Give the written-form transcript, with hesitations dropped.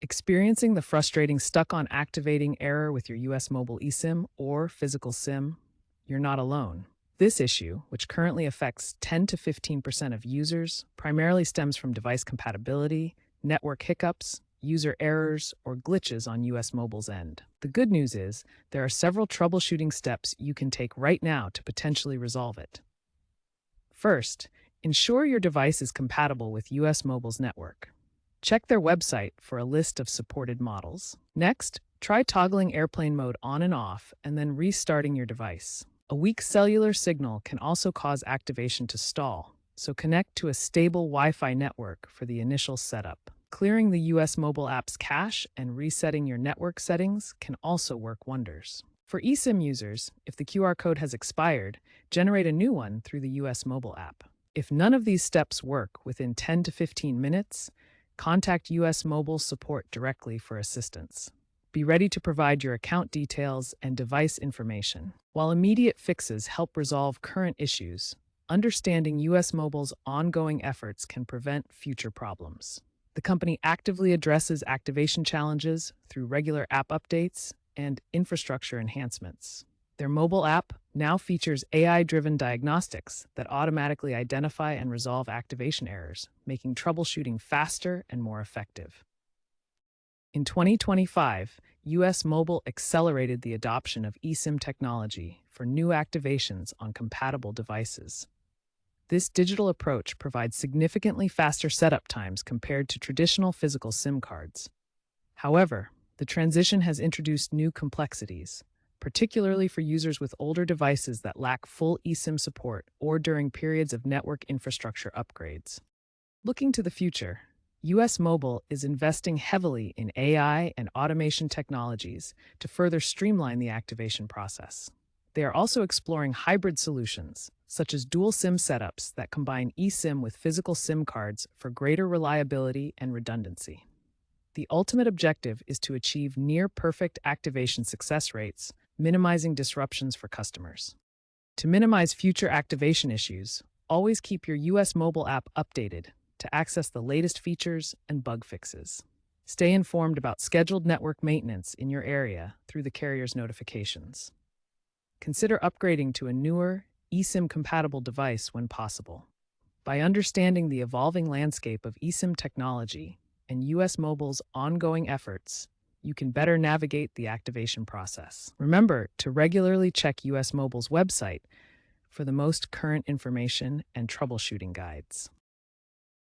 Experiencing the frustrating stuck on activating error with your US Mobile eSIM or physical SIM? You're not alone. This issue, which currently affects 10 to 15% of users, primarily stems from device compatibility, network hiccups, user errors, or glitches on US Mobile's end. The good news is there are several troubleshooting steps you can take right now to potentially resolve it. First, ensure your device is compatible with US Mobile's network. Check their website for a list of supported models. Next, try toggling airplane mode on and off and then restarting your device. A weak cellular signal can also cause activation to stall, so connect to a stable Wi-Fi network for the initial setup. Clearing the US Mobile app's cache and resetting your network settings can also work wonders. For eSIM users, if the QR code has expired, generate a new one through the US Mobile app. If none of these steps work within 10 to 15 minutes, contact US Mobile support directly for assistance. Be ready to provide your account details and device information. While immediate fixes help resolve current issues, understanding US Mobile's ongoing efforts can prevent future problems. The company actively addresses activation challenges through regular app updates and infrastructure enhancements. Their mobile app now features AI-driven diagnostics that automatically identify and resolve activation errors, making troubleshooting faster and more effective. In 2025, US Mobile accelerated the adoption of eSIM technology for new activations on compatible devices. This digital approach provides significantly faster setup times compared to traditional physical SIM cards. However, the transition has introduced new complexities, particularly for users with older devices that lack full eSIM support or during periods of network infrastructure upgrades. Looking to the future, US Mobile is investing heavily in AI and automation technologies to further streamline the activation process. They are also exploring hybrid solutions, such as dual SIM setups that combine eSIM with physical SIM cards for greater reliability and redundancy. The ultimate objective is to achieve near-perfect activation success rates, minimizing disruptions for customers. To minimize future activation issues, always keep your US Mobile app updated to access the latest features and bug fixes. Stay informed about scheduled network maintenance in your area through the carrier's notifications. Consider upgrading to a newer, eSIM-compatible device when possible. By understanding the evolving landscape of eSIM technology and US Mobile's ongoing efforts, you can better navigate the activation process. Remember to regularly check US Mobile's website for the most current information and troubleshooting guides.